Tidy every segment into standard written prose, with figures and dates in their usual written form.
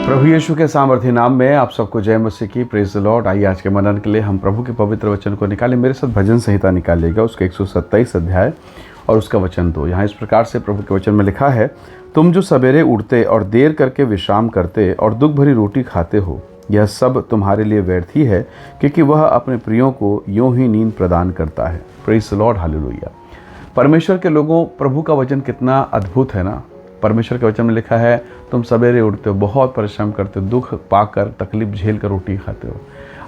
प्रभु यीशु के सामर्थ्य नाम में आप सबको जय मसीह की। Praise the Lord. आइए आज के मनन के लिए हम प्रभु के पवित्र वचन को निकालें। मेरे साथ भजन संहिता निकालिएगा, उसके 127 अध्याय और उसका वचन 2। यहाँ इस प्रकार से प्रभु के वचन में लिखा है, तुम जो सवेरे उठते और देर करके विश्राम करते और दुख भरी रोटी खाते हो, यह सब तुम्हारे लिए व्यर्थ ही है, क्योंकि वह अपने प्रियों को यूं ही नींद प्रदान करता है। Praise the Lord, hallelujah. परमेश्वर के लोगों, प्रभु का वचन कितना अद्भुत है ना। परमेश्वर के वचन में लिखा है, तुम सवेरे उठते हो, बहुत परिश्रम करते हो, दुख पाकर तकलीफ झेल कर रोटी खाते हो।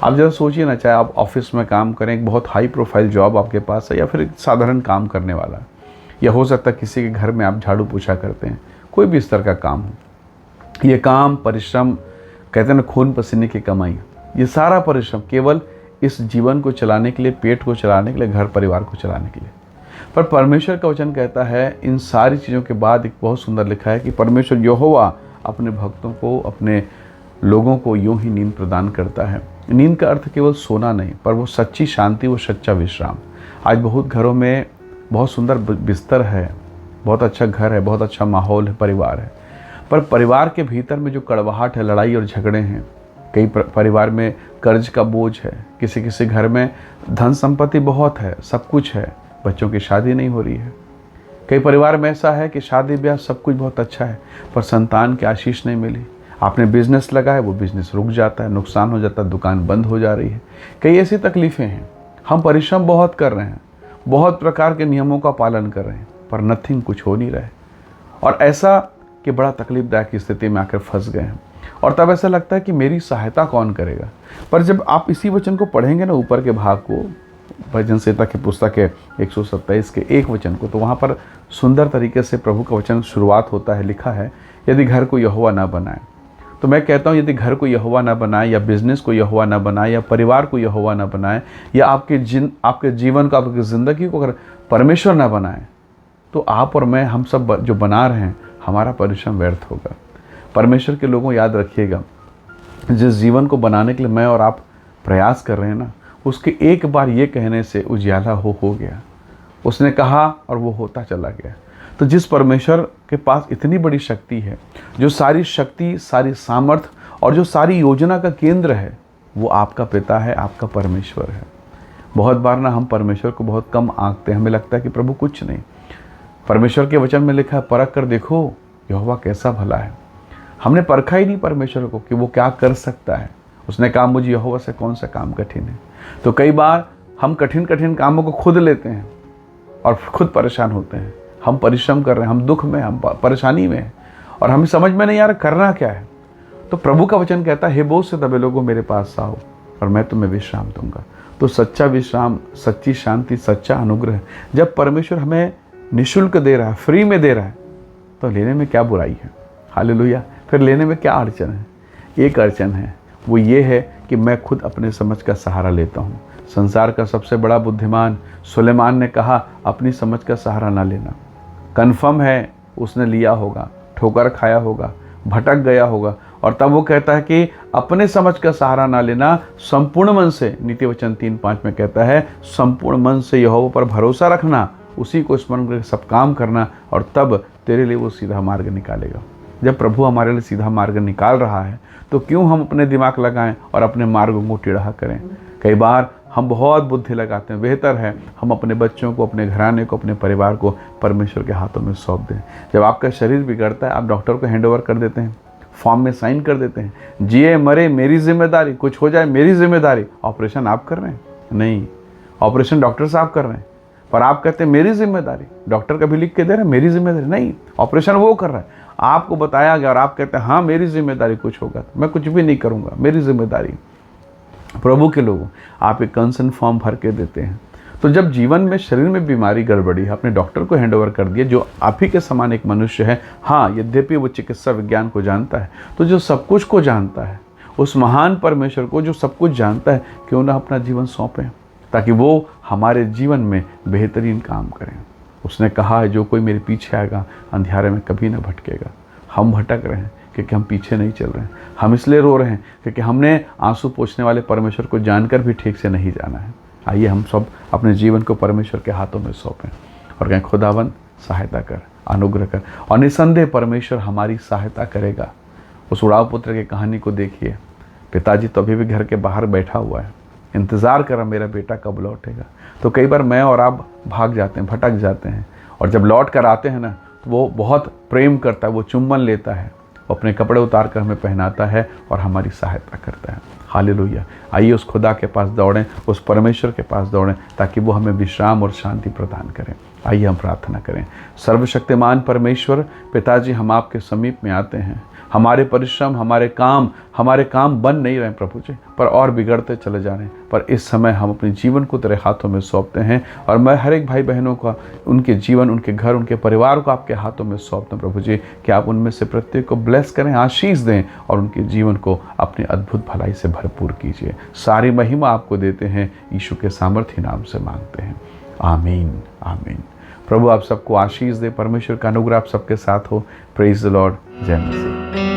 आप जरा सोचिए ना, चाहे आप ऑफिस में काम करें, एक बहुत हाई प्रोफाइल जॉब आपके पास है, या फिर एक साधारण काम करने वाला, या हो सकता है किसी के घर में आप झाड़ू पोछा करते हैं, कोई भी इस तरह का काम हो। ये काम, परिश्रम, कहते हैं ना खून पसीने की कमाई, ये सारा परिश्रम केवल इस जीवन को चलाने के लिए, पेट को चलाने के लिए, घर परिवार को चलाने के लिए। पर परमेश्वर का वचन कहता है, इन सारी चीज़ों के बाद एक बहुत सुंदर लिखा है कि परमेश्वर यहोवा अपने भक्तों को, अपने लोगों को यूं ही नींद प्रदान करता है। नींद का अर्थ केवल सोना नहीं, पर वो सच्ची शांति, वो सच्चा विश्राम। आज बहुत घरों में बहुत सुंदर बिस्तर है, बहुत अच्छा घर है, बहुत अच्छा माहौल है, परिवार है, पर परिवार के भीतर में जो कड़वाहट है, लड़ाई और झगड़े हैं। कई परिवार में कर्ज का बोझ है, किसी किसी घर में धन संपत्ति बहुत है, सब कुछ है, बच्चों की शादी नहीं हो रही है। कई परिवार में ऐसा है कि शादी ब्याह सब कुछ बहुत अच्छा है, पर संतान की आशीष नहीं मिली। आपने बिजनेस लगाया, वो बिजनेस रुक जाता है, नुकसान हो जाता है, दुकान बंद हो जा रही है। कई ऐसी तकलीफ़ें हैं। हम परिश्रम बहुत कर रहे हैं, बहुत प्रकार के नियमों का पालन कर रहे हैं, पर नथिंग, कुछ हो नहीं रहा है। और ऐसा कि बड़ा तकलीफदायक स्थिति में आकर फंस गए हैं, और तब ऐसा लगता है कि मेरी सहायता कौन करेगा। पर जब आप इसी वचन को पढ़ेंगे ना, ऊपर के भाग को, भजन संहिता की पुस्तक के 127 के 1 वचन को, तो वहाँ पर सुंदर तरीके से प्रभु का वचन शुरुआत होता है। लिखा है, यदि घर को यहोवा ना बनाए। तो मैं कहता हूँ, यदि घर को यहोवा ना बनाए, या बिजनेस को यहोवा ना बनाए, या परिवार को यहोवा ना बनाए, या आपके जीवन को, आपकी ज़िंदगी को अगर परमेश्वर ना बनाए, तो आप और मैं, हम सब जो बना रहे हैं, हमारा परिश्रम व्यर्थ होगा। परमेश्वर के लोगों, याद रखिएगा, जिस जीवन को बनाने के लिए मैं और आप प्रयास कर रहे हैं ना, उसके एक बार ये कहने से उजियाला हो गया। उसने कहा और वो होता चला गया। तो जिस परमेश्वर के पास इतनी बड़ी शक्ति है, जो सारी शक्ति, सारी सामर्थ और जो सारी योजना का केंद्र है, वो आपका पिता है, आपका परमेश्वर है। बहुत बार ना हम परमेश्वर को बहुत कम आंकते हैं, हमें लगता है कि प्रभु कुछ नहीं। परमेश्वर के वचन में लिखा है, परख कर देखो यहोवा कैसा भला है। हमने परखा ही नहीं परमेश्वर को कि वो क्या कर सकता है। उसने कहा, मुझे यहोवा से कौन सा काम कठिन है। तो कई बार हम कठिन कठिन कामों को खुद लेते हैं और खुद परेशान होते हैं। हम परिश्रम कर रहे हैं, हम दुख में, हम परेशानी में हैं, और हमें समझ में नहीं आ रहा करना क्या है। तो प्रभु का वचन कहता है, हे बोझ से दबे लोगों, मेरे पास आओ और मैं तुम्हें विश्राम दूंगा। तो सच्चा विश्राम, सच्ची शांति, सच्चा अनुग्रह जब परमेश्वर हमें निःशुल्क दे रहा है, फ्री में दे रहा है, तो लेने में क्या बुराई है। हालेलुया। फिर लेने में क्या अड़चन है? एक अड़चन है, वो ये है कि मैं खुद अपने समझ का सहारा लेता हूँ। संसार का सबसे बड़ा बुद्धिमान सुलेमान ने कहा, अपनी समझ का सहारा ना लेना। कन्फर्म है उसने लिया होगा, ठोकर खाया होगा, भटक गया होगा, और तब वो कहता है कि अपने समझ का सहारा ना लेना, संपूर्ण मन से, नीति वचन 3:5 में कहता है, संपूर्ण मन से यहोवा पर भरोसा रखना, उसी को स्मरण करके सब काम करना, और तब तेरे लिए वो सीधा मार्ग निकालेगा। जब प्रभु हमारे लिए सीधा मार्ग निकाल रहा है, तो क्यों हम अपने दिमाग लगाएं और अपने मार्गों को टेढ़ा करें। कई बार हम बहुत बुद्धि लगाते हैं। बेहतर है हम अपने बच्चों को, अपने घराने को, अपने परिवार को परमेश्वर के हाथों में सौंप दें। जब आपका शरीर बिगड़ता है, आप डॉक्टर को हैंडओवर कर देते हैं, फॉर्म में साइन कर देते हैं, जिए मरे मेरी जिम्मेदारी, कुछ हो जाए मेरी जिम्मेदारी। ऑपरेशन आप कर रहे हैं? नहीं, ऑपरेशन डॉक्टर साहब कर रहे हैं, पर आप कहते हैं मेरी जिम्मेदारी। डॉक्टर कभी लिख के दे रहे हैं मेरी जिम्मेदारी? नहीं, ऑपरेशन वो कर रहा है, आपको बताया गया, और आप कहते हैं हाँ मेरी जिम्मेदारी, कुछ होगा तो मैं कुछ भी नहीं करूँगा, मेरी जिम्मेदारी। प्रभु के लोगों, आप एक कंसर्न फॉर्म भर के देते हैं। तो जब जीवन में, शरीर में बीमारी गड़बड़ी है, आपने डॉक्टर को हैंडओवर कर दिया, जो आप ही के समान एक मनुष्य है। हाँ, यद्यपि वो चिकित्सा विज्ञान को जानता है, तो जो सब कुछ को जानता है, उस महान परमेश्वर को जो सब कुछ जानता है, क्यों ना अपना जीवन सौंपें, ताकि वो हमारे जीवन में बेहतरीन काम करें। उसने कहा है, जो कोई मेरे पीछे आएगा अंधियारे में कभी ना भटकेगा। हम भटक रहे हैं क्योंकि हम पीछे नहीं चल रहे हैं। हम इसलिए रो रहे हैं क्योंकि हमने आंसू पोंछने वाले परमेश्वर को जानकर भी ठीक से नहीं जाना है। आइए हम सब अपने जीवन को परमेश्वर के हाथों में सौंपें और कहें, खुदावन सहायता कर, अनुग्रह कर। और निसंदेह परमेश्वर हमारी सहायता करेगा। उस उड़ाव पुत्र की कहानी को देखिए, पिताजी तो अभी भी घर के बाहर बैठा हुआ है, इंतज़ार कर रहा मेरा बेटा कब लौटेगा। तो कई बार मैं और आप भाग जाते हैं, भटक जाते हैं, और जब लौट कर आते हैं ना तो वो बहुत प्रेम करता है, वो चुम्बन लेता है, वो अपने कपड़े उतार कर हमें पहनाता है और हमारी सहायता करता है। हालेलुया। आइए उस खुदा के पास दौड़ें, उस परमेश्वर के पास दौड़ें, ताकि वो हमें विश्राम और शांति प्रदान करें। आइए हम प्रार्थना करें। सर्वशक्तिमान परमेश्वर पिताजी, हम आपके समीप में आते हैं। हमारे परिश्रम, हमारे काम बन नहीं रहे प्रभु जी, पर और बिगड़ते चले जा रहे हैं। पर इस समय हम अपने जीवन को तेरे हाथों में सौंपते हैं, और मैं हर एक भाई बहनों का, उनके जीवन, उनके घर, उनके परिवार को आपके हाथों में सौंपते हैं प्रभु जी, कि आप उनमें से प्रत्येक को ब्लेस करें, आशीष दें, और उनके जीवन को अपनी अद्भुत भलाई से भरपूर कीजिए। सारी महिमा आपको देते हैं, यीशु के सामर्थ्य नाम से मांगते हैं, आमीन आमीन। प्रभु आप सबको आशीष दे, परमेश्वर का अनुग्रह आप सबके साथ हो। Praise the Lord. जय मसीह।